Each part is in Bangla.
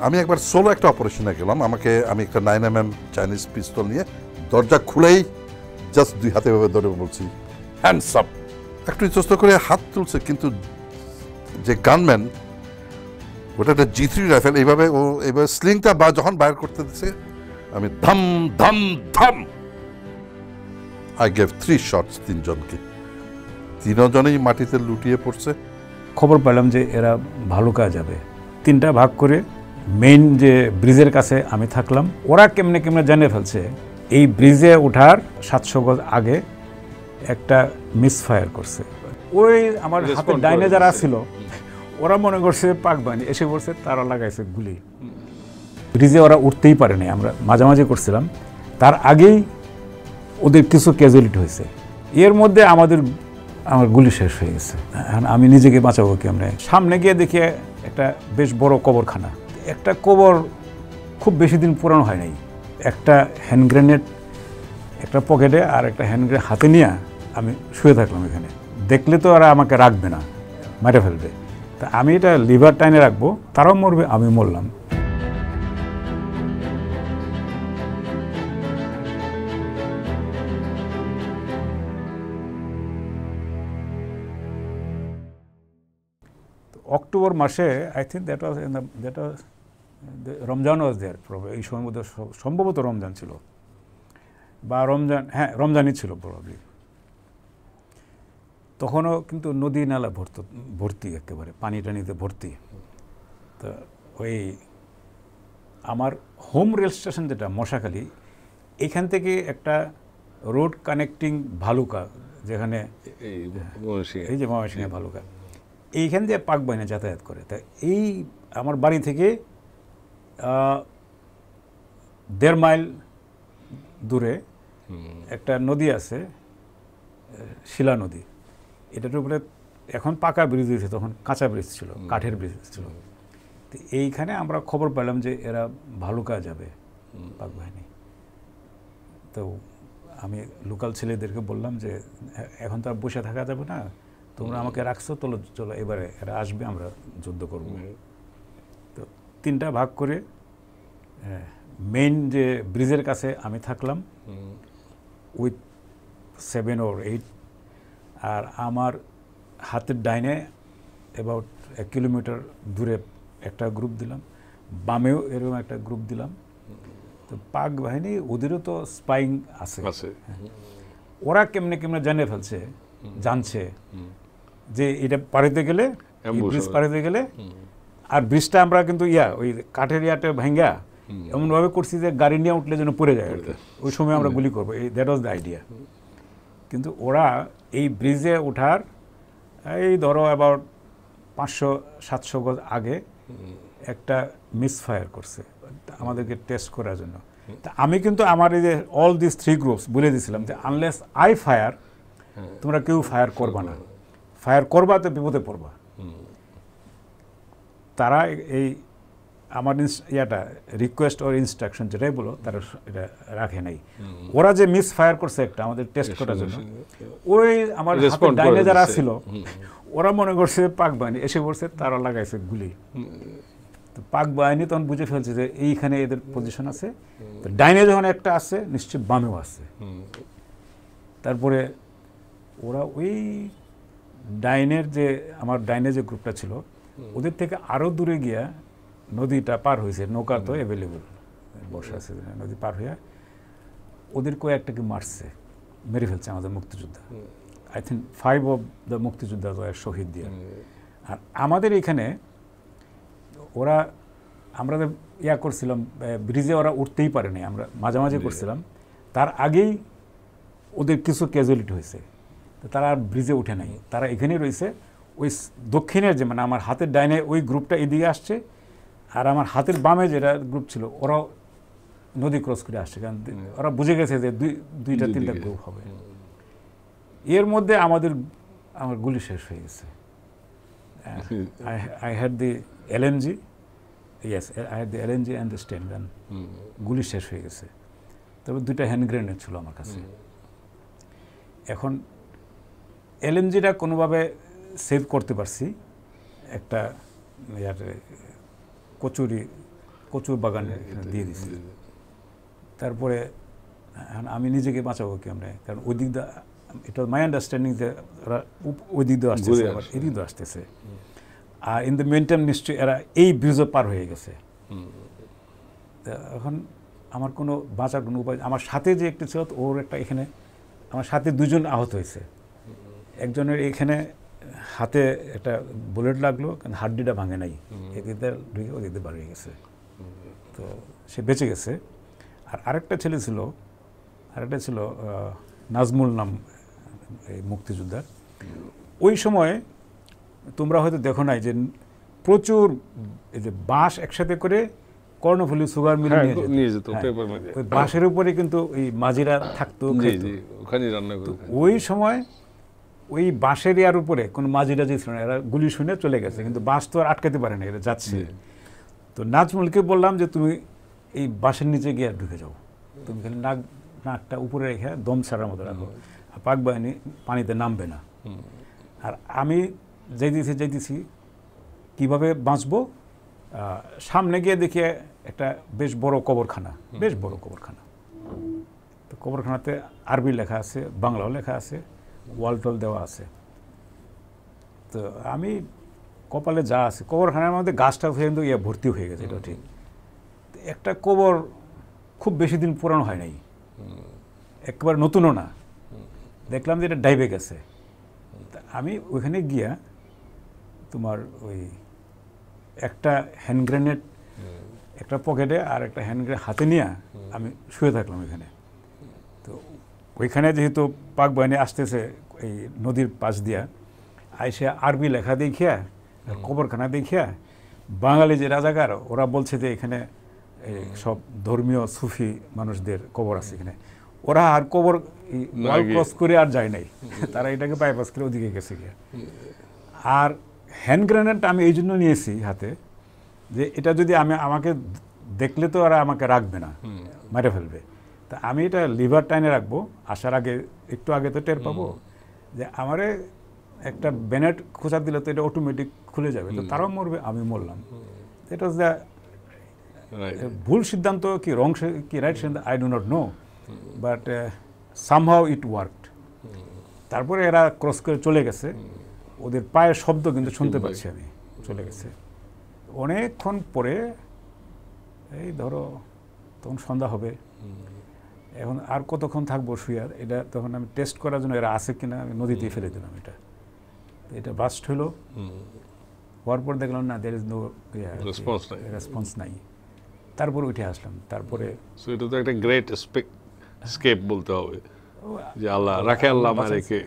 আমি একবার সোলো একটা অপারেশনে গেলাম, আমি একটা 9mm চাইনিজ পিস্তল নিয়ে দরজা খুলেই জাস্ট 2 হাতে ভাবে ধরে বলছি হ্যান্ডস আপ। একটু ইতস্ত করে হাত তুলছে, কিন্তু যে গানম্যান ওটা একটা G3 রাইফেল, এইভাবে স্লিংটা যখন বাইর করতে দিচ্ছে আমি ধাম ধাম ধাম, আই গেভ 3 শটস 3 জনকে, 3 জনেই মাটিতে লুটিয়ে পড়ছে। খবর পেলাম যে এরা ভালুকা যাবে, 3টা ভাগ করে মেইন যে ব্রিজের কাছে আমি থাকলাম। ওরা কেমনে কেমনে জানিয়ে ফেলছে এই ব্রিজে ওঠার 700 গজ আগে একটা মিসফায়ার করছে। ওই আমার হাতে ডাইনে যারা ছিল ওরা মনে করছে পাকবানি এসে পড়ছে, তারা লাগাইছে গুলি। ব্রিজে ওরা উঠতেই পারেনি, আমরা মাঝামাঝি করছিলাম, তার আগেই ওদের কিছু ক্যাজুয়ালিটি হয়েছে। এর মধ্যে আমার গুলি শেষ হয়ে গেছে। আমি নিজেকে বাঁচাবো কেমনে? সামনে গিয়ে দেখি একটা বেশ বড় কবরখানা। একটা কবর খুব বেশি দিন পুরানো হয় নাই। একটা হ্যান্ড গ্রেনেড একটা পকেটে আর একটা হ্যান্ড গ্রেনেড হাতে নিয়ে আমি শুয়ে থাকলাম এখানে। দেখলে তো ওরা আমাকে রাখবে না, মেরে ফেলবে। তা আমি এটা লিভার টাইনে রাখবো, তারাও মরবে, আমি মরলাম। অক্টোবর মাসে I think that was Ramzan was there, এই সময়ের মধ্যে সম্ভবত রমজান ছিল বা রমজানই ছিল প্রবাবলি। তখনও কিন্তু নদী নালা ভর্তি, একেবারে পানি টানিতে ভর্তি। তো ওই আমার হোম রেল স্টেশন যেটা মশাখালী, এখান থেকে একটা রোড কানেক্টিং ভালুকা, যেখানে এই যে ময়মনসিংহে ভালুকা, এইখান দিয়ে পাকবাহিনী যাতায়াত করে। তা এই আমার বাড়ি থেকে 1.5 মাইল দূরে একটা নদী আছে, শিলা নদী। এটার উপরে এখন পাকা ব্রিজ হয়েছে, তখন কাঁচা ব্রিজ ছিল, কাঠের ব্রিজ ছিল। তো এইখানে আমরা খবর পেলাম যে এরা ভালুকা যাবে পাকবাহিনী। তো আমি লোকাল ছেলেদেরকে বললাম যে এখন তো আর বসে থাকা যাবে না, তোমরা আমাকে রাখছো, চলো এবারে এরা আসবে, আমরা যুদ্ধ করব। তো 3টা ভাগ করে মেইন যে ব্রিজের কাছে আমি থাকলাম উইথ 7 or 8, আর আমার হাতের ডাইনে অ্যাবাউট 1 কিলোমিটার দূরে একটা গ্রুপ দিলাম, বামেও এরকম একটা গ্রুপ দিলাম। তো পাক বাহিনী ওদেরও তো স্পাইং আছে। ওরা কেমনে কেমনে জানিয়ে ফেলছে, জানছে যে এটা পাড়িতে গেলে, ব্রিজ পাড়িতে গেলে, আর ব্রিজটা আমরা কিন্তু ওই কাঠের ইয়াতে ভাঙ্গা এমনভাবে করছি যে গাড়ি নিয়ে উঠলে যেন পড়ে যায়, ওই সময় আমরা গুলি করবো, দ্যাট ওয়াজ দ্য আইডিয়া। কিন্তু ওরা এই ব্রিজে ওঠার এই ধরো অ্যাবাউট 500-700 গজ আগে একটা মিসফায়ার করছে আমাদেরকে টেস্ট করার জন্য। তা আমি কিন্তু আমার এই যে অল দিস 3 গ্রুপস বলে দিয়েছিলাম যে আনলেস আই ফায়ার, তোমরা কেউ ফায়ার করবা না, ফায়ার করবা তো বিপদে পড়বা। তারা এই আমার রিকোয়েস্ট ওর ইনস্ট্রাকশন যেটাই বলো, তারা এটা রাখে নাই। ওরা যে মিস ফায়ার করছে একটা আমাদের টেস্ট করার জন্য, ওই আমার ডাইনে যারা ছিল ওরা মনে করছে পাক বাহিনী এসে পড়ছে, তারা লাগাইছে গুলি। তো পাক বাহিনী তখন বুঝে ফেলছে যে এইখানে এদের পজিশন আছে, তো ডাইনে যখন একটা আছে নিশ্চয় বামেও আছে। তারপরে ওরা ওই আমার ডাইনে যে গ্রুপটা ছিল ওদের থেকে আরও দূরে গিয়া নদীটা পার হয়েছে, নৌকা তো অ্যাভেলেবল, বর্ষা সিজনে নদী পার হইয়া ওদের কয়েকটাকে মেরে ফেলছে আমাদের মুক্তিযোদ্ধা। আই থিঙ্ক 5 of the মুক্তিযোদ্ধা শহীদ দিয়ে। আর আমাদের এখানে আমরা করছিলাম ব্রিজে, ওরা উঠতেই পারেনি, আমরা মাঝামাঝি করছিলাম, তার আগেই ওদের কিছু ক্যাজুয়ালিটি হয়েছে। তো তারা আর ব্রিজে উঠে নাই, তারা এখানেই রয়েছে। ওই দক্ষিণের যে আমার হাতের ডাইনে ওই গ্রুপটা এদিকে আসছে, আর আমার হাতের বামে যেটা গ্রুপ ছিল ওরাও নদী ক্রস করে আসছে, কারণ ওরা বুঝে গেছে যে 2-3টা গ্রুপ হবে। এর মধ্যে আমার গুলি শেষ হয়ে গেছে। I had the LMG, yes, I had the LMG and the Sten gun. গুলি শেষ হয়ে গেছে, তবে 2টা হ্যান্ড গ্রেনেড ছিল আমার কাছে। এখন LMGটা কোনোভাবে সেভ করতে পারছি একটা কচুরি কচুর বাগানে এখানে দিয়ে দিছি। তারপরে আমি নিজেকে বাঁচাবো কেমনে, কারণ ওই দিক দিয়ে এটা মাই আন্ডারস্ট্যান্ডিং যে ওরা ওই দিক দিয়ে আসতেছে, আবার এদিক দিয়ে আসতেছে। আর ইন দ্য মেন টাইম নিশ্চয়ই এরা এই ব্রিজও পার হয়ে গেছে। এখন আমার কোনো বাঁচার কোনো উপায়, আমার সাথে যে একটি ছিল ওর একটা এখানে, আমার সাথে দুজন আহত হয়েছে। একজনের এখানে হাতে একটা বুলেট লাগলো, কিন্তু হাড্ডিটা ভাঙে নাই, এদিকে ঢুকে ওদিকে বার হয়ে গেছে, তো সে বেঁচে গেছে। আর আরেকটা ছেলে ছিল, নাজমুল নাম, এই মুক্তিযোদ্ধার। ওই সময় তোমরা হয়তো দেখো নাই যে প্রচুর এই যে বাঁশ একসাথে করে কর্ণফুলী সুগার মিলে নিয়ে যেত, ওই বাঁশের উপরে কিন্তু ওই মাঝিরা থাকতো, ওই সময় ওই বাঁশের ইয়ার উপরে কোনো মাঝিরা যে ছিল না, এরা গুলি শুনে চলে গেছে, কিন্তু বাঁশ তো আর আটকাতে পারে না, এরা যাচ্ছে। তো নাজমুলকে বললাম যে তুমি এই বাঁশের নিচে গিয়ে ঢুকে যাও, তুমি খালি নাকটা উপরে রেখে দম ছাড়ার মতো রাখো, পাক বাহিনী পানিতে নামবে না। আর আমি যাইতেছি কিভাবে বাঁচবো, সামনে গিয়ে দেখি একটা বেশ বড় কবরখানা, তো কবরখানাতে আরবি লেখা আছে, বাংলাও লেখা আছে, ওয়াল টল দেওয়া আছে। তো আমি কপালে যা আছে, কবরখানার মধ্যে গাছটা কিন্তু ভর্তি হয়ে গেছে, এটা ঠিক। একটা কবর খুব বেশি দিন পুরানো হয় নাই, একবার নতুনও না, দেখলাম যে এটা ডাইবে গেছে। আমি ওইখানে গিয়া তোমার ওই একটা হ্যান্ড গ্রেনেড একটা পকেটে আর একটা হ্যান্ড গ্রেনেড হাতে নিয়ে আমি শুয়ে থাকলাম এখানে। তো ওইখানে যেহেতু পাক বাহিনী আসতেছে এই নদীর পাশ দিয়া, আইসে আরবি লেখা দেখিয়া, কবরখানা দেখিয়া, বাঙালি যে রাজাকার ওরা বলছে যে এখানে সব ধর্মীয় সুফি মানুষদের কবর আছে এখানে, ওরা আর কবর ওয়াল ক্রস করে আর যায় নাই, তারা এটাকে বাইপাস করে ওদিকে গেছে গিয়া। আর হ্যান্ড গ্রেনেডটা আমি এই জন্য নিয়েছি হাতে, যে এটা যদি আমাকে দেখলে তো ওরা আমাকে রাখবে না, মেরে ফেলবে। তা আমি এটা লিভার টাইনে রাখবো, আসার আগে একটু আগে তো টের পাবো যে আমারে একটা ব্যানেট খোঁচা দিলে তো এটা অটোমেটিক খুলে যাবে, তো তারাও মরবে, আমি মরলাম। এটা হচ্ছে ভুল সিদ্ধান্ত কি রং কি রাইট সিদ্ধান্ত, I do not know, but somehow it worked. তারপরে এরা ক্রস করে চলে গেছে, ওদের পায়ের শব্দ কিন্তু শুনতে পাচ্ছি আমি, চলে গেছে। অনেকক্ষণ পরে এই ধরো তখন সন্ধ্যা হবে, এখন আর কতক্ষণ থাকবো শুয়ে, এটা তখন আমি টেস্ট করার জন্য এরা আছে কিনা আমি নদীতে ফেলে দিলাম। এটা বাস্ট হলো, হওয়ার পর দেখলাম না, দের ইজ নো রেসপন্স নাই। তারপর উঠে আসলাম। তারপরে এটা তো একটা গ্রেট স্কেপ বলতে হবে, যে আল্লাহ রাখে, আল্লাহ রেখে।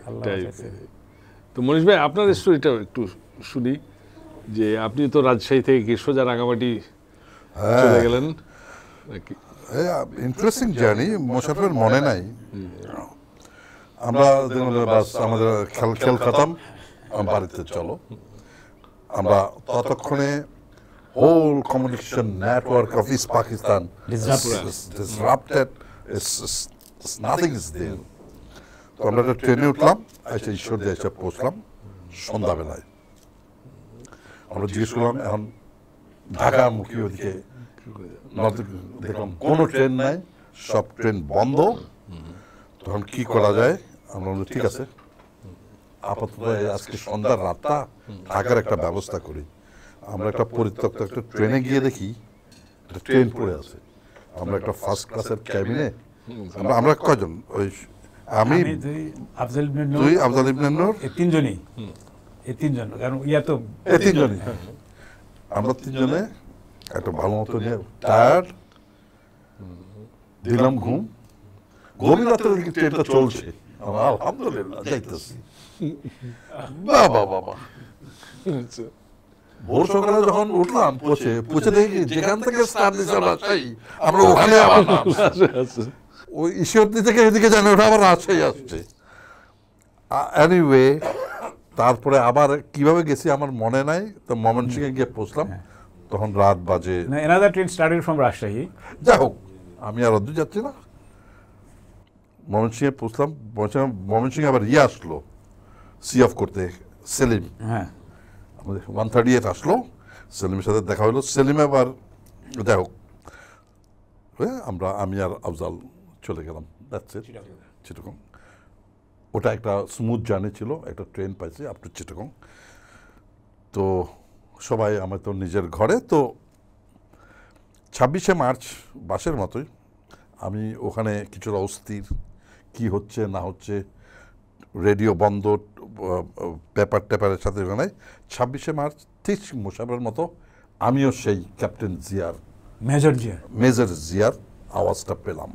তো মনীষ ভাই, আপনার স্টোরিটা একটু শুনি, যে আপনি তো রাজশাহী থেকে সোজা রাঙামাটি চলে গেলেন নাকি? ইন্টারেস্টিং জার্নি, মোশাররফের মনে নাই। আমরা বাস আমাদের খেল খতম, বাড়িতে চলো। আমরা ততক্ষণে whole communication network of East Pakistan disrupted, nothing is there. তো আমরা একটা ট্রেনে উঠলাম, এসে ঈশ্বরদী এসে পৌঁছলাম সন্ধ্যাবেলায়। আমরা জিজ্ঞেস করলাম এখন ঢাকামুখী ওদিকে, দেখলাম কোনো ট্রেন নাই, সব ট্রেন বন্ধ। তখন কি করা যায়, আমরা বললাম ঠিক আছে, আপাতত আজকে সন্ধ্যার রাতটা থাকার একটা ব্যবস্থা করি। আমরা একটা পরিত্যক্ত একটা ট্রেনে গিয়ে দেখি একটা ট্রেন পড়ে আছে। আমরা একটা ফার্স্ট ক্লাসের ক্যাবিনে, আমরা কয়জন, ওই আমি, তুই, আফজাল ইবনে নূর, তিনজন, কারণ ইয়া তো তিনজনই, আমরা তিনজনে একটা ভালো মতো নিয়ে টায়ার্ড, দিলাম ঘুম। গভীর রাতে ট্রেনটা চলছে, আলহামদুলিল্লাহ যাইতেছি। বাবা বাবা, ভোর সকালে যখন উঠলাম, পৌঁছে দেখি যেখান থেকে স্টার্ট দিচ্ছে রাজশাহী, আমরা ওখানে আবার ওই ঈশ্বরদী থেকে এদিকে জানি ওটা আবার রাজশাহী আসছে। এনিওয়ে, তারপরে আবার কিভাবে গেছি আমার মনে নাই। তো ময়মনসিংহে গিয়ে পৌঁছলাম, তখন রাত বাজে। another train started from Rajshahi. যাই হোক, আমি আর অদ্ভুত যাচ্ছি না। ময়মনসিংহে পৌঁছলাম, ময়মনসিংহে আবার আসলো সি অফ করতে, সেলিম। আমাদের 138 আসলো, সেলিমের সাথে দেখা হলো। সেলিম আবার যাই হোক হয়ে আমি আর আফজাল চলে গেলাম, দ্যাটস ইট, চিটাগং। ওটা একটা স্মুথ জার্নি ছিল, একটা ট্রেন পাইছি আপ টু চিটাগং। তো সবাই আমার তো নিজের ঘরে। তো 26শে মার্চ বাসের মতোই আমি ওখানে কিছুটা অস্থির, কি হচ্ছে না হচ্ছে, রেডিও বন্ধ, পেপার টেপারের সাথে ওখানে 26শে মার্চ ঠিক মোশাররফের মতো আমিও সেই ক্যাপ্টেন জিয়ার, মেজর জিয়ার আওয়াজটা পেলাম।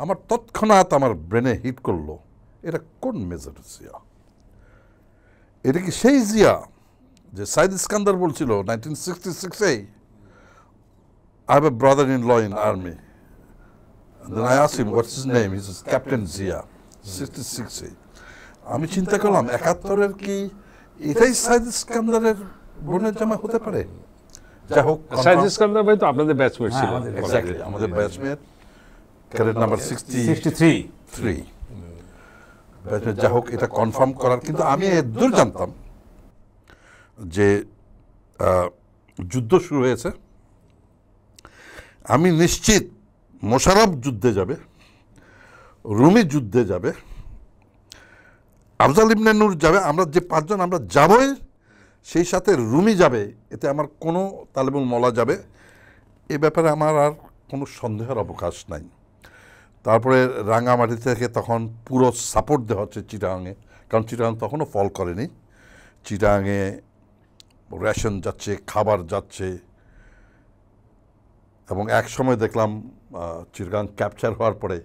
আমার তৎক্ষণাৎ আমার ব্রেনে হিট করলো, এটা কোন মেজর জিয়া? এটা কি সেই জিয়া যে সাইদ ইস্কান্দার বলছিল 1966-এ, I have a brother-in-law in army. And then I asked him, what's his name? He says, Captain Zia, 66-এ। আমি চিন্তা করলাম 71-এর কি এটাই সাইদ ইস্কান্দারের বোনের জামা হতে পারে? যাই হোক, সাইদ ইস্কান্দার ভাই তো আপনাদের ব্যাচমেট ছিল। এক্স্যাক্টলি, আমাদের ব্যাচমেট, ক্যাডেট নাম্বার 63। যাই হোক, এটা কনফার্ম করার, কিন্তু আমি দূর জানতাম যে যুদ্ধ শুরু হয়েছে। আমি নিশ্চিত মোশাররফ যুদ্ধে যাবে, রুমি যুদ্ধে যাবে, আফজাল ইবনে নূর যাবে, আমরা যে 5 জন আমরা যাবই, সেই সাথে রুমি যাবে, এতে আমার কোনো তালেবুল মওলা যাবে, এ ব্যাপারে আমার আর কোনো সন্দেহের অবকাশ নাই। তারপরে রাঙামাটি থেকে তখন পুরো সাপোর্ট দেওয়া হচ্ছে চিটাগাংয়ে, কারণ চিটাগাং তখনও ফল করেনি। চিটাগাংয়ে রেশন যাচ্ছে, খাবার যাচ্ছে, এবং এক সময় দেখলাম চিটাগাং ক্যাপচার হওয়ার পরে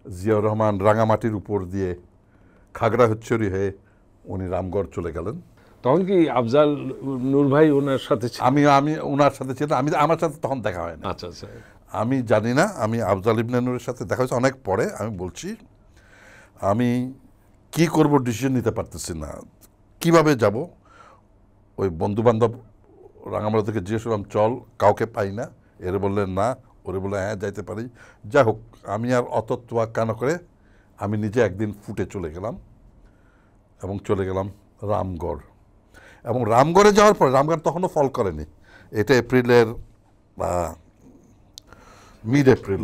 জিয়াউর রহমান রাঙামাটির উপর দিয়ে খাগড়াছড়ি হয়ে উনি রামগড় চলে গেলেন। তখন কি আফজাল নূর ভাই ওনার সাথে? আমি ওনার সাথে ছিলাম, আমার সাথে তখন দেখা হয় না। আচ্ছা আচ্ছা, আমি জানি না, আমি আফজাল ইবনে নূরের সাথে দেখা হয়েছে অনেক পরে। আমি বলছি আমি কি করব ডিসিশন নিতে পারতেছি না, কিভাবে যাব। ওই বন্ধুবান্ধব রাঙামাটি থেকে জিজ্ঞেস করলাম, চল, কাউকে পাই না। এর বললেন না, ওরে বললে হ্যাঁ যাইতে পারি। যাই হোক, আমি আর অত তোয়াক্কা না করে আমি নিজে একদিন ফুটে চলে গেলাম, এবং চলে গেলাম রামগড়। এবং রামগড়ে যাওয়ার পরে, রামগড় তখনও ফল করেনি, এটা এপ্রিলের মিড এপ্রিল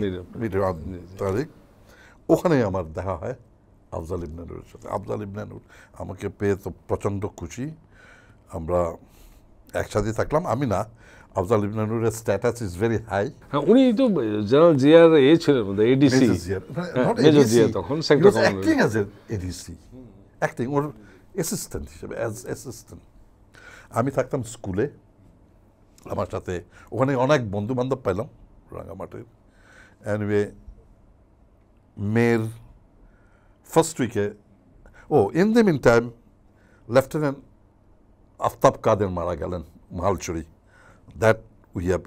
তারিখ। ওখানেই আমার দেখা হয় আফজাল ইবনে নূরের সাথে। আফজাল ইবনে নূর আমাকে পেয়ে তো প্রচণ্ড খুশি, আমরা একসাথে থাকলাম। আমি না, আফজাল ইবনে নূরের স্ট্যাটাস ইজ ভেরি হাই। উনি তো জেনারেল জিয়ার ছিলেন, এডিসি, মেজর জিয়া তখন sector commander, acting as ADC, acting ওর অ্যাসিস্ট্যান্ট হিসেবে, অ্যাজ অ্যাসিস্ট্যান্ট। আমি থাকতাম স্কুলে, আমার সাথে ওখানে অনেক বন্ধু বান্ধব পাইলাম রাঙামাটির। এনিওয়ে, মের ফার্স্ট উইকে, in the meantime lieutenant Aftab Kader মারা গেলেন মালচুরি। দ্যাট উই হ্যাভ,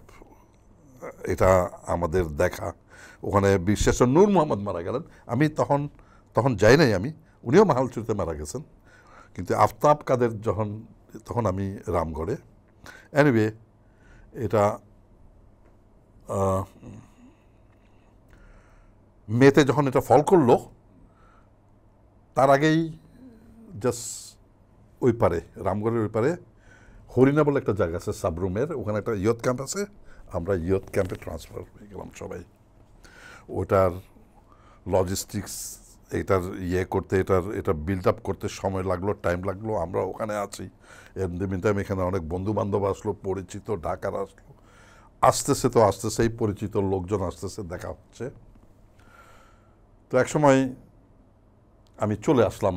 এটা আমাদের দেখা। ওখানে বিশেষ নূর মোহাম্মদ মারা গেলেন। আমি তখন যাই নাই, উনিও মাহালচুরিতে মারা গেছেন, কিন্তু আফতাব কাদের তখন আমি রামগড়ে। এনিওয়ে, এটা মেতে যখন এটা ফল করলো, তার আগেই জাস্ট ওই পারে, রামগড়ের ওই পারে হরিণা বলে একটা জায়গা আছে সাবরুমের, ওখানে একটা ইয়ুথ ক্যাম্প আছে। আমরা ইয়ুথ ক্যাম্পে ট্রান্সফার হয়ে গেলাম সবাই। ওটার লজিস্টিক্স, এটার করতে, এটা বিল্ড আপ করতে সময় লাগলো, টাইম লাগলো। আমরা ওখানে আছি, এর মিন টাইম এখানে অনেক বন্ধু বান্ধব আসলো, পরিচিত ঢাকার আসলো, আসতেছে এই পরিচিত লোকজন আসতেছে, দেখা হচ্ছে। তো এক সময় আমি চলে আসলাম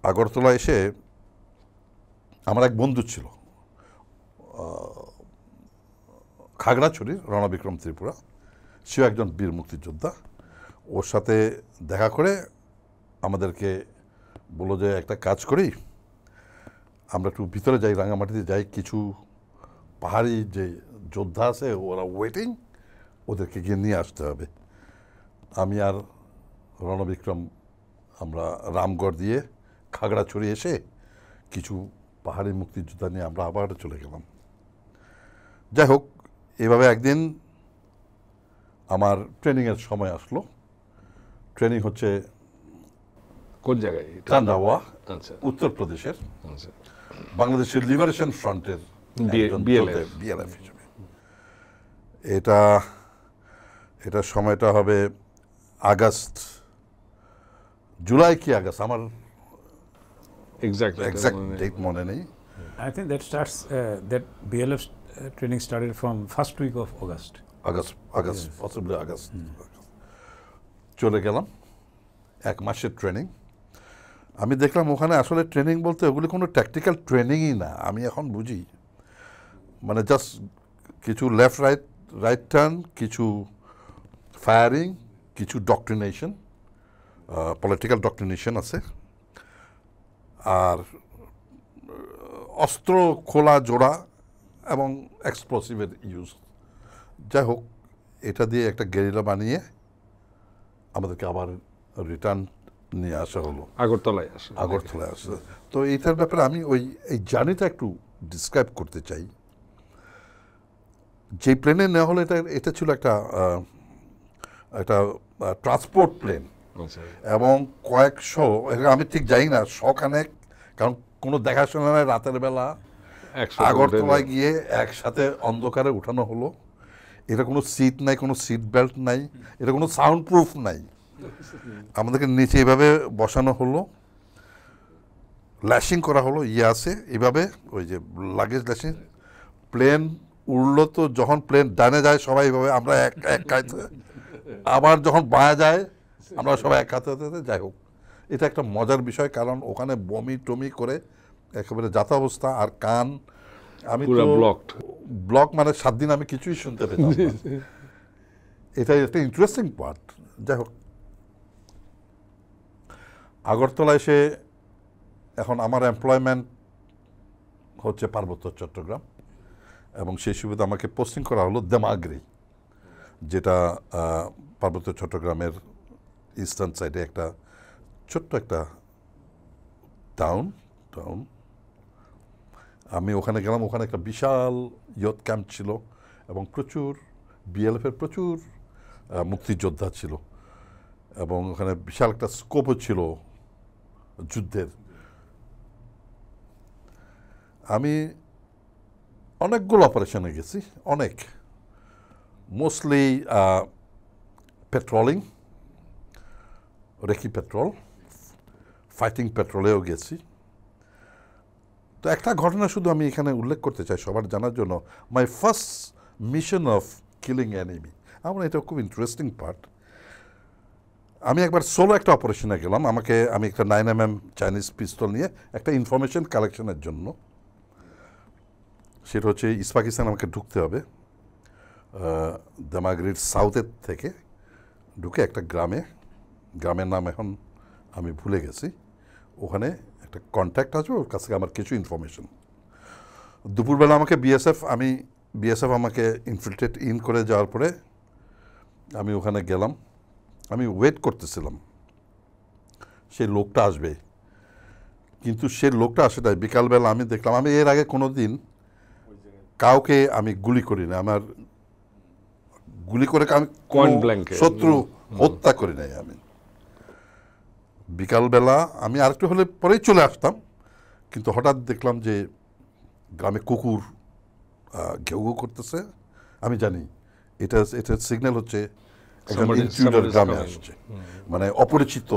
আগরতলা এসে আমার এক বন্ধু ছিল খাগড়াছড়ির, রণবিক্রম ত্রিপুরা, সেও একজন বীর মুক্তিযোদ্ধা। ওর সাথে দেখা করে আমাদেরকে বললো যে একটা কাজ করি, আমরা একটু ভিতরে যাই, রাঙামাটিতে যাই, কিছু পাহাড়ি যে যোদ্ধা আছে ওরা ওয়েটিং, ওদেরকে গিয়ে নিয়ে আসতে হবে। আমি আর রণবিক্রম আমরা রামগড় দিয়ে খাগড়াছড়ি এসে কিছু পাহাড়ি মুক্তিযোদ্ধা নিয়ে আমরা আবার চলে গেলাম। যাই হোক, এভাবে একদিন আমার ট্রেনিংয়ের সময় আসলো। ট্রেনিং হচ্ছে কোন জায়গায়? চান্দাওয়া, আচ্ছা, উত্তরপ্রদেশের, বাংলাদেশের লিবারেশন ফ্রন্টের বিএলএফ হিসেবে। এটা এটা সময়টা হবে আগস্ট, জুলাই কি আগস্ট, আমার এক্স্যাক্টলি এক্সাক্ট ডেট মনে নেই। I think that starts, that BLF training started from first week of August. August possibly August. চলে গেলাম, 1 মাসের ট্রেনিং। আমি দেখলাম ওখানে আসলে ট্রেনিং বলতে ওগুলি কোনো ট্যাকটিক্যাল ট্রেনিংই না, আমি এখন বুঝি। মানে জাস্ট কিছু লেফট রাইট টার্ন, কিছু ফায়ারিং, কিছু ডক্ট্রিনেশন, পলিটিক্যাল ডক্ট্রিনেশন আছে, আর অস্ত্র খোলা জোড়া এবং এক্সপ্লোসিভের ইউজ। যাই হোক, এটা দিয়ে একটা গেরিলা বানিয়ে আমাদেরকে আবার রিটার্ন নিয়ে আসা হলো আগরতলায় আসে। তো এইটার ব্যাপারে আমি এই জার্নিটা একটু ডিসক্রাইব করতে চাই। যে প্লেনে নেওয়া হলো এটা ছিল একটা ট্রান্সপোর্ট প্লেন, এবং কয়েকশো, আমি ঠিক জানি না শখানেক, কারণ কোনো দেখাশোনা নাই, রাতের বেলা আগরতলায় গিয়ে একসাথে অন্ধকারে উঠানো হলো। এটা কোনো সিট নাই, কোনো সিট বেল্ট নাই, এটা কোনো সাউন্ড প্রুফ নাই। আমাদেরকে নিচে এভাবে বসানো হলো, ল্যাশিং করা হলো, আছে এভাবে, ওই যে লাগেজ ল্যাশিং। প্লেন উড়লো, তো যখন প্লেন ডানে যায় সবাই এভাবে, আমরা এক কাঁধে, আবার যখন বাঁয়া যায় আমরা সবাই এক হাতে হাতে। যাই হোক, এটা একটা মজার বিষয়, কারণ ওখানে বমি টমি করে একেবারে যাতা অবস্থা, আর কান আমি ব্লক, মানে 7 দিন আমি কিছুই শুনতে পেতাম না। এটাই একটা ইন্টারেস্টিং পার্ট। যাই হোক, আগরতলা এসে এখন আমার এমপ্লয়মেন্ট হচ্ছে পার্বত্য চট্টগ্রাম, এবং সেই সুবিধা আমাকে পোস্টিং করা হলো দেমাগরি, যেটা পার্বত্য চট্টগ্রামের ইস্টার্ন সাইডে একটা ছোট্ট একটা টাউন। আমি ওখানে গেলাম, ওখানে একটা বিশাল ইয়ত ক্যাম্প ছিল, এবং প্রচুর বিএলএফের প্রচুর মুক্তিযোদ্ধা ছিল, এবং ওখানে বিশাল একটা স্কোপও ছিল যুদ্ধের। আমি অনেকগুলো অপারেশনে গেছি, অনেক, mostly patrolling, recce patrol, fighting পেট্রোলেও গেছি। তো একটা ঘটনা শুধু আমি এখানে উল্লেখ করতে চাই সবার জানার জন্য, my first mission of killing enemy. আমার এটা খুব ইন্টারেস্টিং পার্ট। আমি একবার সোলো একটা অপারেশনে গেলাম, আমি একটা 9mm চাইনিজ পিস্তল নিয়ে একটা ইনফরমেশন কালেকশনের জন্য। সেটা হচ্ছে ইস্ট পাকিস্তান আমাকে ঢুকতে হবে, দেমাগরির সাউথের থেকে ঢুকে একটা গ্রামের নাম এখন আমি ভুলে গেছি, ওখানে একটা কন্ট্যাক্ট আসবে, ওর কাছ থেকে আমার কিছু ইনফরমেশন। দুপুরবেলা আমাকে বিএসএফ আমাকে ইনফিল্ট্রেট করে যাওয়ার পরে আমি ওখানে গেলাম। আমি ওয়েট করতেছিলাম সেই লোকটা আসবে, কিন্তু সে লোকটা আসে নাই। বিকালবেলা আমি দেখলাম, আমি এর আগে কোনো দিন কাউকে আমি গুলি করি না, আমার গুলি করে আমি শত্রু হত্যা করি নাই। আমি বিকালবেলা আমি আরেকটু হলে পরেই চলে আসতাম, কিন্তু হঠাৎ দেখলাম যে গ্রামে কুকুর ঘেউ ঘেউ করতেছে। আমি জানি এটার সিগন্যাল হচ্ছে গ্রামে আসছে, মানে অপরিচিত।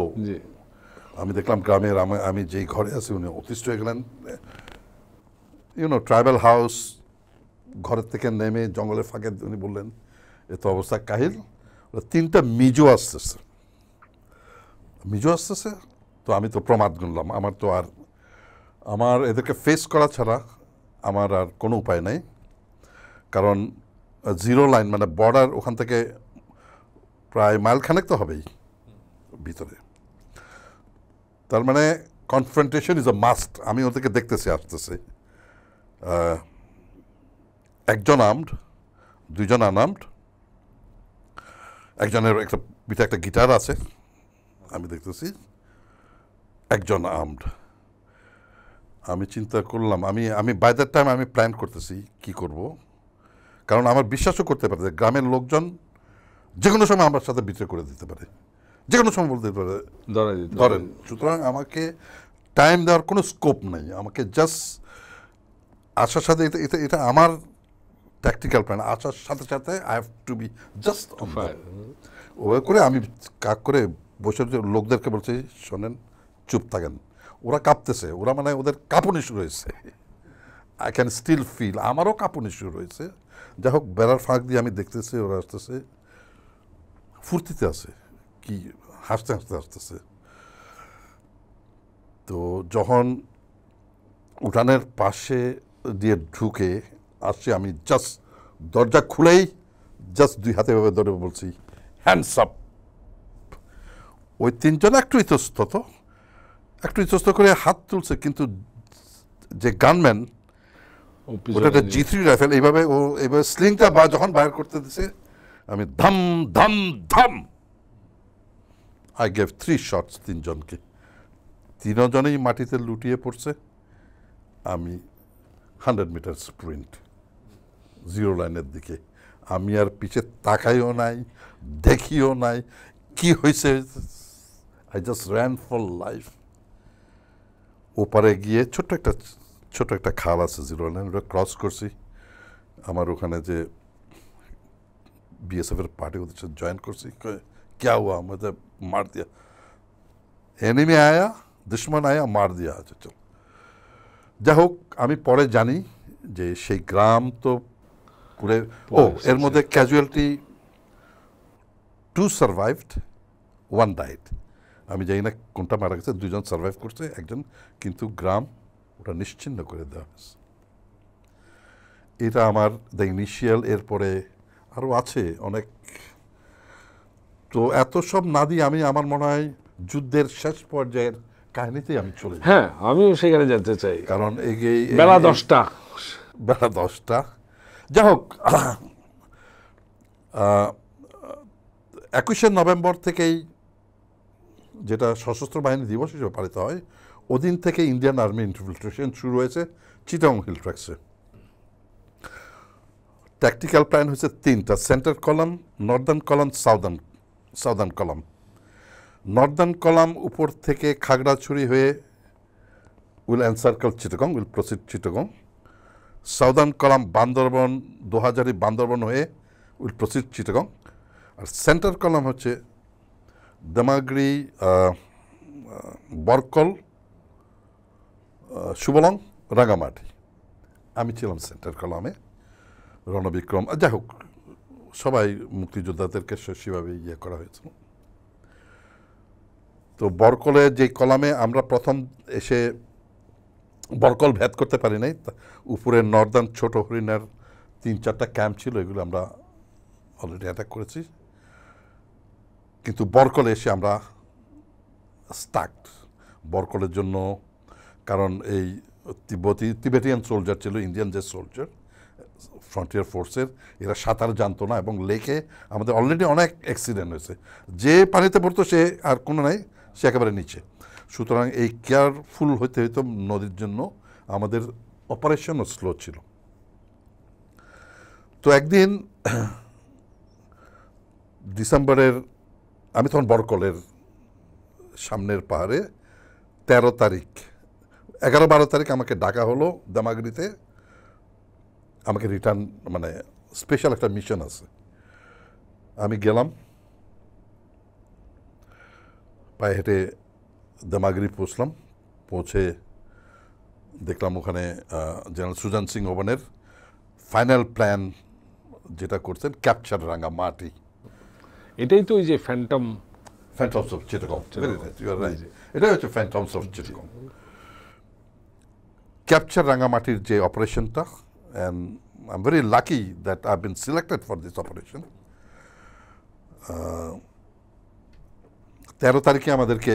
আমি দেখলাম গ্রামের, আমি যেই ঘরে আছি উনি অতিষ্ঠ হয়ে গেলেন। ট্রাইবাল হাউস, ঘরের থেকে নেমে জঙ্গলের ফাঁকে উনি বললেন, এ তো অবস্থা কাহিল, 3টা মিজো আসতেছে। তো আমি তো প্রমাদ গুনলাম, আমার এদেরকে ফেস করা ছাড়া আমার আর কোনো উপায় নাই, কারণ জিরো লাইন, মানে বর্ডার ওখান থেকে প্রায় মাইলখানেক তো হবেই ভিতরে। তার মানে কনফ্রন্টেশন ইজ আ মাস্ট। আমি ওদেরকে দেখতেছি আসতেছে, একজন আর্মড, 2জন আনআর্মড, একজনের পিঠে একটা গিটার আছে, আমি দেখতেছি একজন আর্মড। আমি চিন্তা করলাম, আমি বাই দ্যাট টাইম আমি প্ল্যান করতেছি কি করব, কারণ আমার বিশ্বাসও করতে পারে যে গ্রামের লোকজন যে কোনো সময় আমার সাথে বিট্রে করে দিতে পারে, যে কোনো সময় বলতে পারে ধরেন। সুতরাং আমাকে টাইম দেওয়ার কোনো স্কোপ নেই, আমাকে জাস্ট আসার সাথে এটা আমার ট্যাকটিক্যাল প্ল্যান আসার সাথে সাথে I have to be just Fire. ওভাবে করে আমি কাক করে বসে লোকদেরকে বলছি শোনেন চুপ থাকেন, ওরা কাঁপতেছে, ওরা মানে ওদের কাঁপুনি শুরু হয়েছে, আই ক্যান স্টিল ফিল আমারও কাঁপুনি শুরু হয়েছে। যাই হোক বেড়ার ফাঁক দিয়ে আমি দেখতেছি ওরা আসতেছে, ফুর্তিতে আছে, কি হাসতে হাসতে আসতেছে। তো যখন উঠানের পাশে দিয়ে ঢুকে আসছে আমি জাস্ট দরজা খুলেই জাস্ট দুই হাতে ভাবে ধরে বলছি হ্যান্ডস আপ। ওই তিনজন একটু ইতস্তত করে হাত তুলছে, কিন্তু যে গানম্যান ও ওটা একটা পিছনে G3 রাইফেল, এইভাবে স্লিংটা যখন বাইর করতে দিছে আমি ধাম ধাম ধাম আই গেভ 3 শটস তিনজনকে, তিনজনেই মাটিতে লুটিয়ে পড়ছে। আমি 100 মিটার স্প্রিন্ট জিরো লাইনের দিকে, আমি আর পিছে তাকাইও নাই, দেখিও নাই কি হয়েছে, I just ran for life. ওপারে গিয়ে ছোট্ট একটা খাল আছে জিরো লাইন, ওটা ক্রস করছি। আমার ওখানে যে BSF এর পার্টি ওদের সাথে জয়েন করছি, क्या हुआ मुझे मार दिया, एनिमी आया दुश्मन आया मार दिया। আচ্ছা চল। যাই হোক আমি পরে জানি যে সেই গ্রাম তো পুরে, এর মধ্যে ক্যাজুয়ালিটি 2 সার্ভাইভড 1 ডাইড। আমি জানি না কোনটা মারা গেছে, 2 জন সার্ভাইভ করছে, একজন কিন্তু গ্রাম ওটা নিশ্চিহ্ন করে দেওয়া হয়েছে। এটা আমার দ্য ইনিশিয়াল, এরপরে আরও আছে অনেক। তো এত সব না দিয়ে আমি আমার মনে হয় যুদ্ধের শেষ পর্যায়ের কাহিনীতেই আমি চলে যাই। হ্যাঁ আমিও সেখানে যেতে চাই। কারণ বেলা 10টা। বেলা 10টা। যাই হোক 21শে নভেম্বর থেকেই, যেটা সশস্ত্র বাহিনী দিবস হিসেবে পালিত হয়, ওদিন থেকে ইন্ডিয়ান আর্মি ইনফিলট্রেশন শুরু হয়েছে চিটাগং হিল ট্র্যাক্সে। ট্যাকটিক্যাল প্ল্যান হয়েছে 3টা, centre column, northern column, southern column. Northern column উপর থেকে খাগড়াছড়ি হয়ে will encircle Chittagong, will proceed Chittagong. Southern column Bandarban, Dohazari Bandarban হয়ে উইল প্রসিড চিটাগং। আর সেন্টার কলাম হচ্ছে দেমাগড়ি, বরকল, সুবলং, রাঙামাটি। আমি ছিলাম সেন্টার কলামে, রণবিক্রম, যাই হোক সবাই মুক্তিযোদ্ধাদেরকে সেভাবে ইয়ে করা হয়েছিল। তো বরকলে যে কলামে আমরা প্রথম এসে বরকল ভেদ করতে পারি নাই, উপরে নর্দার্ন ছোট হরিণের 3-4টা ক্যাম্প ছিল, এগুলো আমরা অলরেডি অ্যাটাক করেছি। কিন্তু বরকলে এসে আমরা স্টাকড বরকলের জন্য, কারণ এই তিবেটিয়ান সোলজার ছিল, ইন্ডিয়ান যে সোলজার ফ্রন্টিয়ার ফোর্সের, এরা সাঁতার জানতো না, এবং লেকে আমাদের অলরেডি অনেক অ্যাক্সিডেন্ট হয়েছে, যে পানিতে পড়তো সে আর কোনো নাই, সে একেবারে নিচে। সুতরাং এই কেয়ারফুল হইতে হইতো নদীর জন্য, আমাদের অপারেশনও স্লো ছিল। তো একদিন ডিসেম্বরের, আমি তখন বরকলের সামনের পাহাড়ে 13 তারিখ, 11-12 তারিখ আমাকে ডাকা হলো দামাগড়িতে, আমাকে রিটার্ন, মানে স্পেশাল একটা মিশন আছে। আমি গেলাম, পায়ে হেঁটে দামাগড়ি পৌঁছলাম। পৌঁছে দেখলাম ওখানে জেনারেল সুজান সিং ওভানের ফাইনাল প্ল্যান যেটা করছেন, ক্যাপচার রাঙামাটি। এটাই তো ওই যে ফ্যান্টমস অফ চিটাগং, এটাই হচ্ছে ফ্যান্টমস অফ চিটাগং। ক্যাপচার রাঙামাটির যে অপারেশনটা, and I'm very lucky that I've been selected for this operation. 13 তারিখে আমাদেরকে,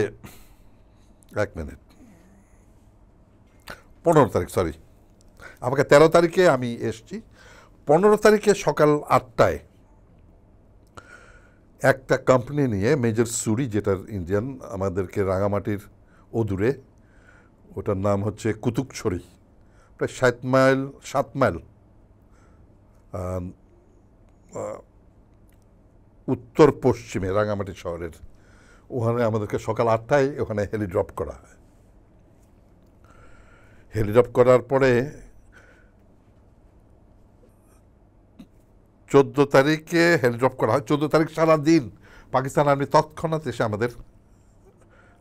1 মিনিট, 15 তারিখ, সরি, আমাকে 13 তারিখে আমি এসছি। 15 তারিখে সকাল 8টায় একটা কোম্পানি নিয়ে, মেজর সুরি, যেটার ইন্ডিয়ান, আমাদেরকে রাঙামাটির দূরে, ওটার নাম হচ্ছে কুতুকছড়ি, প্রায় 7 মাইল উত্তর পশ্চিমে রাঙামাটি শহরের, ওখানে আমাদেরকে সকাল 8টায় ওখানে হেলিড্রপ করা হয়। হেলিড্রপ করার পরে 14 তারিখে হেলিড্রপ করা হয়। 14 তারিখ সারাদিন পাকিস্তান আর্মি তৎক্ষণাৎ এসে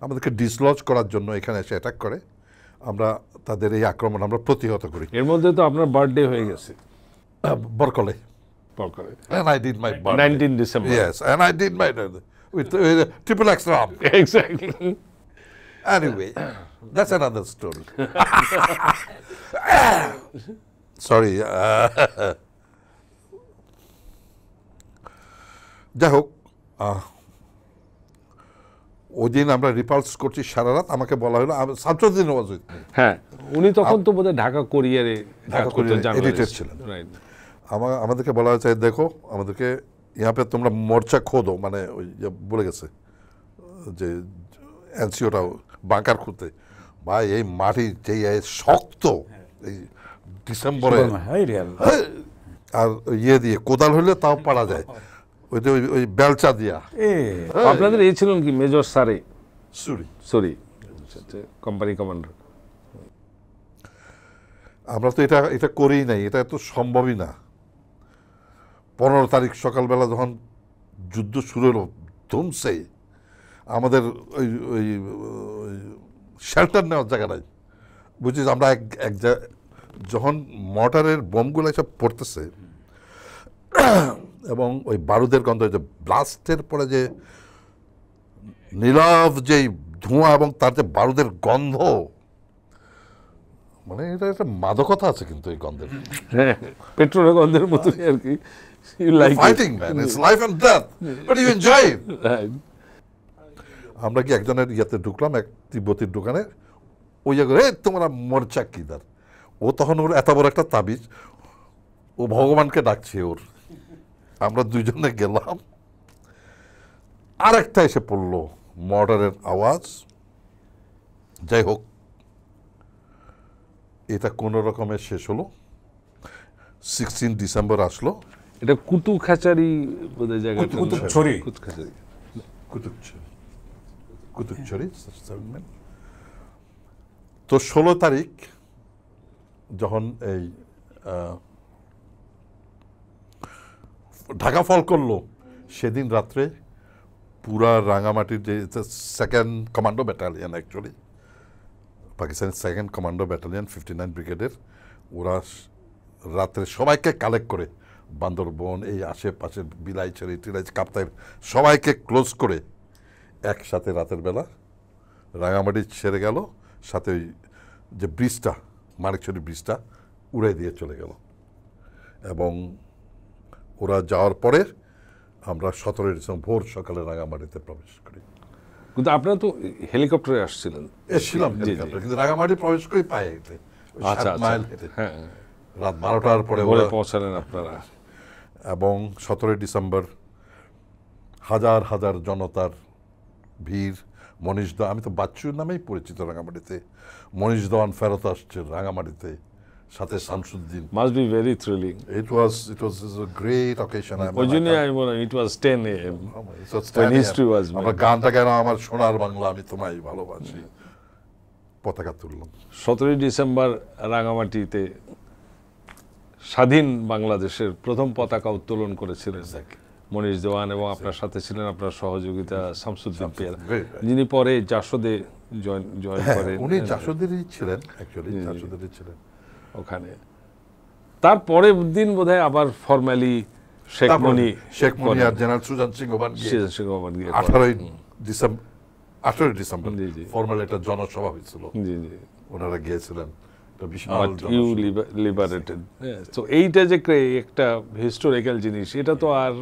আমাদেরকে ডিসলজ করার জন্য এখানে এসে অ্যাটাক করে। আমরা তাদের এই আক্রমণ আমরা প্রতিহত করি। এর মধ্যে তো আপনার বার্থডে হয়ে গেছে বরকলে। And I did my birthday. 19 December. Yes, and I did my with triple X ram. Exactly. Anyway, that's another story. Sorry. যাই হোক, ওই দিন আমরা রিপালস করছি সারা রাত। আমাকে বলা হলো, শামসুদ্দিন ওয়াজ উইথ মি। হ্যাঁ, উনি তখন তো বোধহয় ঢাকা কোরিয়ারে ঢাকা কোরিয়ার এডিটর ছিলেন। আমাদেরকে বলা হয়েছে, দেখো আমাদেরকে ইয়াপে তোমরা মোর্চা খোদো, মানে ওই বলে গেছে যে এনসিওটা বাংকার খুঁড়তে। ভাই এই মাটি যেই শক্ত, এই ডিসেম্বরে, আর ইয়ে দিয়ে কোদাল হইলে তাও পারা যায়, ওই বেলচা দিয়া। আপনাদের এই ছিলেন কি মেজর সারে? Sorry, company commander. আমরা তো এটা করেই নাই, এটা তো সম্ভবই না। 15 তারিখ সকালবেলা যখন যুদ্ধ শুরু হলো ধুমসে, আমাদের ওই শেল্টার নেওয়ার জায়গা নাই। বুঝছিস, আমরা যখন মর্টারের বোমগুলো এসব পড়তেছে এবং ওই বারুদের গন্ধ, যে ব্লাস্টের পরে যে নীরব যেই ধোঁয়া এবং তার যে বারুদের গন্ধ, মানে এটা একটা মাদকতা আছে কিন্তু এই গন্ধের। পেট্রোলের গন্ধের মতোই আর কি। Fighting, man. It's life and death. But you enjoy it. আমরা কি একজনের ইয়াতে ঢুকলাম, এক তিব্বতীর দোকানে, ওই জায়গায় তোমরা মোর্চা কিদার। ও তখন ওর এত বড় একটা তাবিজ, ও ভগবানকে ডাকছে ওর। আমরা দুইজনে গেলাম, আরেকটা এসে পড়লো, মর্ডারের আওয়াজ। যাই হোক, এটা কোনো রকমে শেষ হলো। 16 ডিসেম্বর আসলো। এটা কুতুখাচারি বোধহয় জায়গা, কুতুবছড়ি। তো 16 তারিখ যখন এই ঢাকা ফল করলো, সেদিন রাত্রে পুরা রাঙামাটির যে 2nd কমান্ডো ব্যাটালিয়ন, অ্যাকচুয়ালি পাকিস্তানের 2nd কমান্ডো ব্যাটালিয়ন 59 ব্রিগেডের, ওরা রাত্রে সবাইকে কালেক্ট করে বান্দরবন, এই আশেপাশের বিলাইছড়ি টিলাইছ কাপ্তাই সবাইকে ক্লোজ করে একসাথে রাতের বেলা রাঙামাটি ছেড়ে গেল। সাথে ওই যে ব্রিজটা, মানিকছড়ি ব্রিজটা উড়াই দিয়ে চলে গেল। এবং ওরা যাওয়ার পরে আমরা 17 ডিসেম্বর ভোর সকালে রাঙামাটিতে প্রবেশ করি। কিন্তু আপনারা তো হেলিকপ্টারে আসছিলেন? এসেছিলাম হেলিকপ্টারে, কিন্তু রাঙামাটি প্রবেশ করি পায়ে হেঁটে, 7 মাইল হেঁটে। রাত 12টার পরে পৌঁছালেন আপনারা। এবং 17 ডিসেম্বর হাজার হাজার জনতার ভিড়। মনীষ দা, আমি তো বাচ্চুর নামেই পরিচিত রাঙামাটিতে, মনীষ দেওয়ান ফেরত আসছে রাঙামাটিতে, সাথে Shamsuddin. Must be very thrilling. It was a great occasion. ওই জন্য আমি বললাম it was 10 AM. When history was made. আমরা গানটা গাইলাম, আমার সোনার বাংলা আমি তোমায় ভালোবাসি, পতাকা তুললাম। 17 ডিসেম্বর রাঙামাটিতে স্বাধীন বাংলাদেশের প্রথম পতাকা উত্তোলন করেছিলেন মনীষ দেওয়ান, এবং আপনার সাথে ছিলেন আপনার সহযোগিতা শামসুদ্দিন পেয়ারা, যিনি পরে জাসদে জয়েন করেন। উনি জাসদেরই ছিলেন, অ্যাকচুয়ালি জাসদেরই ছিলেন ওখানে। তারপরে দিন বোধহয় আবার ফরমালি শেখ মনি আর জেনারেল সুজান সিং ওবান গিয়ে 18 ডিসেম্বর ফরমালি একটা জনসভা হয়েছিল, ওনারা গিয়েছিলেন। তো এইটা যে একটা হিস্টোরিক্যাল জিনিস, এটা তো আর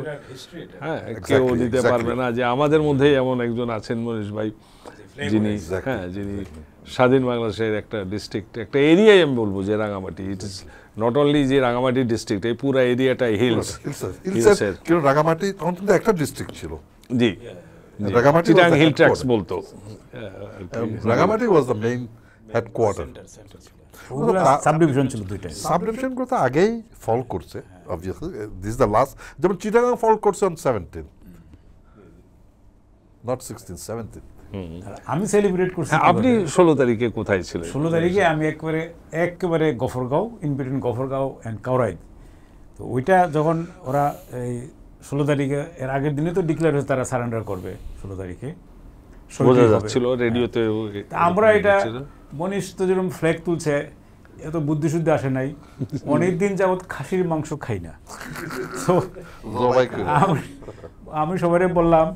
কেউ দিতে পারবে না যে আমাদের মধ্যেই এমন একজন আছেন মনীষ ভাই, যিনি যিনি স্বাধীন বাংলাদেশের একটা ডিস্ট্রিক্ট, একটা এরিয়াই আমি বলবো যে Rangamati, it is not only যে রাঙামাটি ডিস্ট্রিক্ট, এই পুরো এরিয়াটা হিলস। রাঙামাটি তখন কিন্তু একটা ডিস্ট্রিক্ট ছিল। জি, রাঙামাটি চিটাং হিল ট্র্যাক্টস বলতো। Rangamati was the main headquarter. Subdivision ছিল দুইটা। সাবডিভিশনগুলো তো আগেই ফল করছে, obviously this is the last. যেমন চিটাগাং ফল করছে অন 17, নট 16, 17। আমি সেলিব্রেট করছি। আপনি 16 তারিখে কোথায় ছিলেন? 16 তারিখে আমি একেবারে Gafargaon, in between Gafargaon and Kauraid, তো ওইটা যখন ওরা এই 16 তারিখে এর আগের দিনে তো ডিক্লেয়ার হয়েছে তারা সারেন্ডার করবে 16 তারিখে বোঝা যাচ্ছিল রেডিওতে। আমরা এটা মনীষ তো যেরকম ফ্ল্যাগ তুলছে এত বুদ্ধিশুদ্ধি আসে নাই, অনেকদিন যাবৎ খাসির মাংস খাই না। তো আমি সবাই বললাম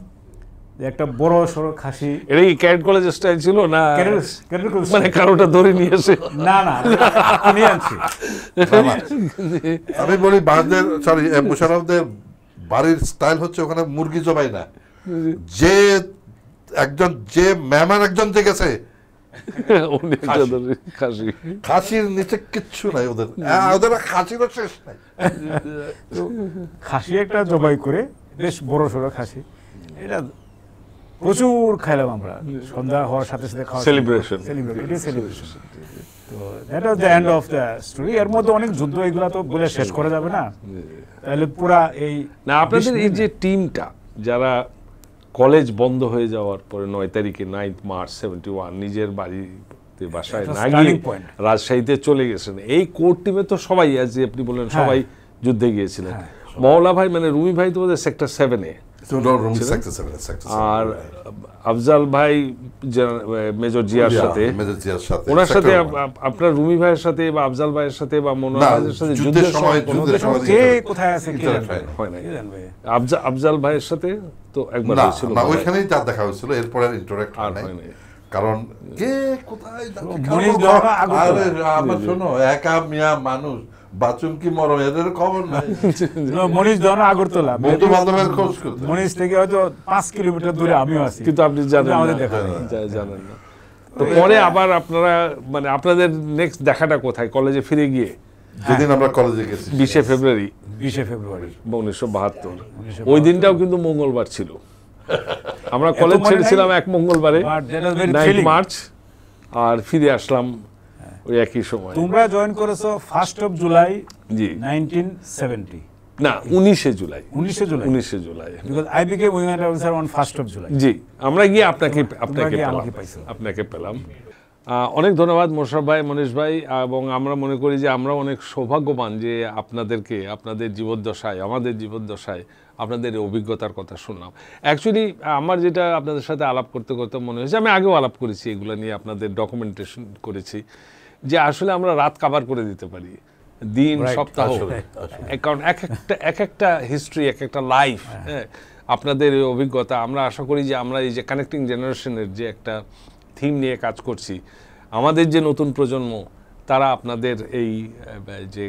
যে একটা বড় সড়ো খাসি। এটা কি ক্যাডেট কলেজের স্টাইল ছিল না মানে কারোটা ধরে নিয়ে এসে? না না কিনে আনছি। আমি বলি মুশাররফদের বাড়ির স্টাইল হচ্ছে ওখানে মুরগি জবাই না, যে মেহমান একজন যে গেছে খাসির নিচে কিচ্ছু নাই ওদের, ওদের খাসিরও শেষ নাই। খাসি একটা জবাই করে বেশ বড় সড়ো খাসি, এটা প্রচুর খাইলাম আমরা সন্ধ্যা হওয়ার সাথে সাথে খাওয়া সেলিব্রেশন। তো that was the end of the story. এর মধ্যে অনেক যুদ্ধ, এগুলা তো বলে শেষ করা যাবে না। তাহলে পুরা এই না আপনাদের এই যে টিমটা যারা কলেজ বন্ধ হয়ে যাওয়ার পরে 9 তারিখে 9 মার্চ 71 নিজের বাড়িতে বাসায় না গিয়ে রাজশাহীতে চলে গেছেন, এই কোর টিমে তো সবাই যে আপনি বললেন সবাই যুদ্ধে গিয়েছিলেন। মওলা ভাই মানে রুমি ভাই তো সেক্টর 7-এ, আর আফজাল ভাই মেজর জিয়ার সাথে, ওনার সাথে আপনার রুমি ভাইয়ের সাথে বা আফজাল ভাইয়ের সাথে বা মনোয়ার ভাইয়ের সাথে যুদ্ধের সময় কে কোথায় আছে কে হয় না। আফজাল ভাইয়ের সাথে তো একবার হয়েছিল, না ওইখানেই তার দেখা হয়েছিল, এরপর ইন্টারঅ্যাক্ট হয় নাই। কারণ কে কোথায় আমার শোনো একা মিয়া মানুষ বাচুম কি মরম এদের খবর নাই। মনীষ ধরো আগরতলা, বন্ধু বান্ধবের খোঁজ করতে, মনীষ থেকে হয়তো 5 কিলোমিটার দূরে আমিও আছি, কিন্তু আপনি জানেন না। তো পরে আবার আপনারা মানে আপনাদের নেক্সট দেখাটা কোথায়? কলেজে ফিরে গিয়ে, যেদিন আমরা কলেজে গেছি 20 ফেব্রুয়ারি 1972, ওই দিনটাও কিন্তু মঙ্গলবার ছিল। আমরা কলেজ ছেড়েছিলাম এক মঙ্গলবারে 9 মার্চ, আর ফিরে আসলাম ওই একই সময়। তোমরা জয়েন করেছো 1 জুলাই 1970, না 19 July. because I became wing officer on 1 July. জি, আমরা গিয়ে আপনাকে পেলাম। অনেক ধন্যবাদ মোশাররফ ভাই, মনীষ ভাই, এবং আমরা মনে করি যে আমরা অনেক সৌভাগ্যবান যে আপনাদেরকে আপনাদের জীবদ্দশায়, আমাদের জীবদ্দশায় আপনাদের অভিজ্ঞতার কথা শুনলাম। অ্যাকচুয়ালি আমার যেটা আপনাদের সাথে আলাপ করতে করতে মনে হয়েছে, আমি আগেও আলাপ করেছি এগুলো নিয়ে, আপনাদের ডকুমেন্টেশন করেছি, যে আসলে আমরা রাত কাভার করে দিতে পারি, দিন সপ্তাহ, কারণ এক একটা হিস্ট্রি, এক একটা লাইফ, আপনাদের এই অভিজ্ঞতা। আমরা আশা করি যে আমরা এই যে কানেক্টিং জেনারেশনের যে একটা থিম নিয়ে কাজ করছি, আমাদের যে নতুন প্রজন্ম তারা আপনাদের এই যে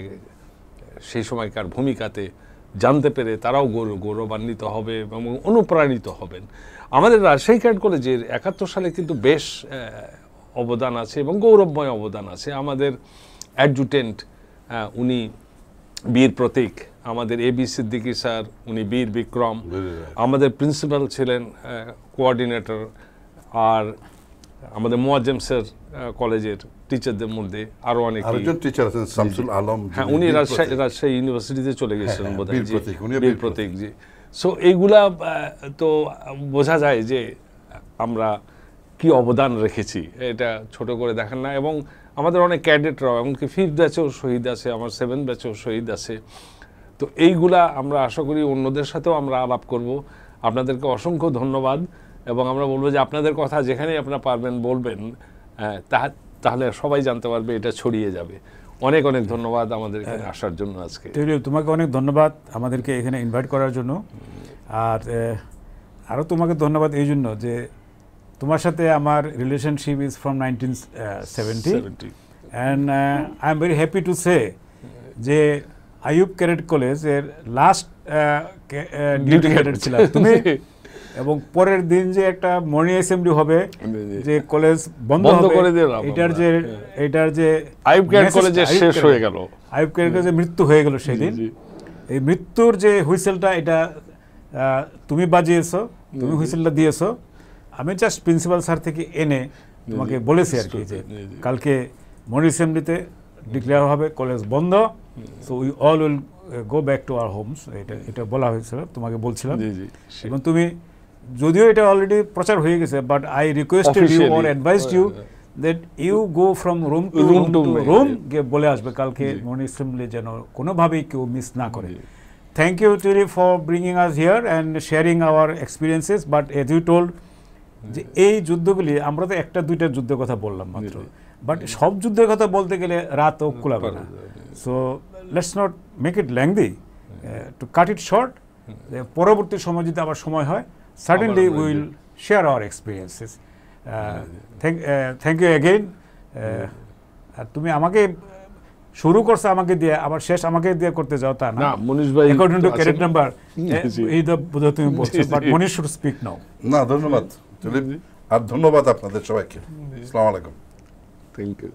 সেই সময়কার ভূমিকাতে জানতে পেরে তারাও গৌরবান্বিত হবে এবং অনুপ্রাণিত হবেন। আমাদের রাজশাহী ক্যাডেট কলেজের 71 সালে কিন্তু বেশ অবদান আছে এবং গৌরবময় অবদান আছে। আমাদের অ্যাডজুটেন্ট উনি বীর প্রতীক, আমাদের এবি সিদ্দিকী স্যার উনি বীর বিক্রম, আমাদের প্রিন্সিপাল ছিলেন কোঅর্ডিনেটর, আর আমাদের মোয়াজ্জেম স্যার কলেজের টিচারদের মধ্যে আরো অনেক টিচার আছেন, শামসুল আলম, হ্যাঁ উনি রাজশাহী ইউনিভার্সিটিতে চলে গেছিলেন বোধহয়, বীর প্রতীক জি। সো এইগুলা তো বোঝা যায় যে আমরা কি অবদান রেখেছি, এটা ছোট করে দেখেন না। এবং আমাদের অনেক ক্যাডেটরাও, এমনকি 5th ব্যাচেও শহীদ আছে, আমার 7th ব্যাচেও শহীদ আছে। তো এইগুলা আমরা আশা করি অন্যদের সাথেও আমরা আলাপ করব। আপনাদেরকে অসংখ্য ধন্যবাদ, এবং আমরা বলবো যে আপনাদের কথা যেখানেই আপনারা পারবেন বলবেন, তাহলে সবাই জানতে পারবে, এটা ছড়িয়ে যাবে। অনেক অনেক ধন্যবাদ আমাদের এখানে আসার জন্য আজকে। তোমাকে অনেক ধন্যবাদ আমাদেরকে এখানে ইনভাইট করার জন্য, আর আরও তোমাকে ধন্যবাদ এই জন্য যে তোমার সাথে আমার relationship is from 1970 and I am very happy to say যে আইয়ুব ক্যাডেট কলেজের লাস্ট ডিউটি ক্যাডেট ছিলাম তুমি, এবং পরের দিন যে একটা মর্নিং অ্যাসেম্বলি হবে যে কলেজ বন্ধ করে দিলাম, এটার যে আইয়ুব ক্যাডেট কলেজে শেষ হয়ে গেল, আইয়ুব ক্যাডেট কলেজে মৃত্যু হয়ে গেল সেদিন, এই মৃত্যুর যে হুইসেলটা এটা তুমি বাজিয়েছো, তুমি হুইসেলটা দিয়েছো। আমি জাস্ট প্রিন্সিপাল স্যার থেকে এনে তোমাকে বলেছি আর কি যে কালকে মর্নিং অ্যাসেম্বলিতে ডিক্লেয়ার হবে কলেজ বন্ধ, so we all will go back to our homes, এটা বলা হয়েছিল, তোমাকে বলছিলাম। এবং তুমি, যদিও এটা অলরেডি প্রচার হয়ে গেছে, but I requested you or advised you that you go from room to Room room to to room, room গিয়ে বলে আসবে কালকে মর্নিং অ্যাসেম্বলি যেন কোনোভাবেই কেউ মিস না করে। Thank you Tiri for bringing us here and sharing our experiences, but as you told যে এই যুদ্ধগুলি আমরা তো একটা দুইটা যুদ্ধের কথা বললাম মাত্র, বাট সব যুদ্ধের কথা বলতে গেলে রাতও কুলাবে না। So let's not make it lengthy, to cut it short. পরবর্তী সময় যদি আবার সময় হয়, certainly will share our experiences. Thank you again. আর তুমি আমাকে শুরু করছো আমাকে দিয়ে, আবার শেষ আমাকে দিয়ে করতে যাও তা না। মনীষ ভাই অ্যাকর্ডিং টু ক্যারেট নাম্বার এই তো বোধহয় তুমি বলছো, but Manish should speak now. না, ধন্যবাদ তুলিপ, আর ধন্যবাদ আপনাদের সবাইকে। আসসালামু আলাইকুম। Thank you.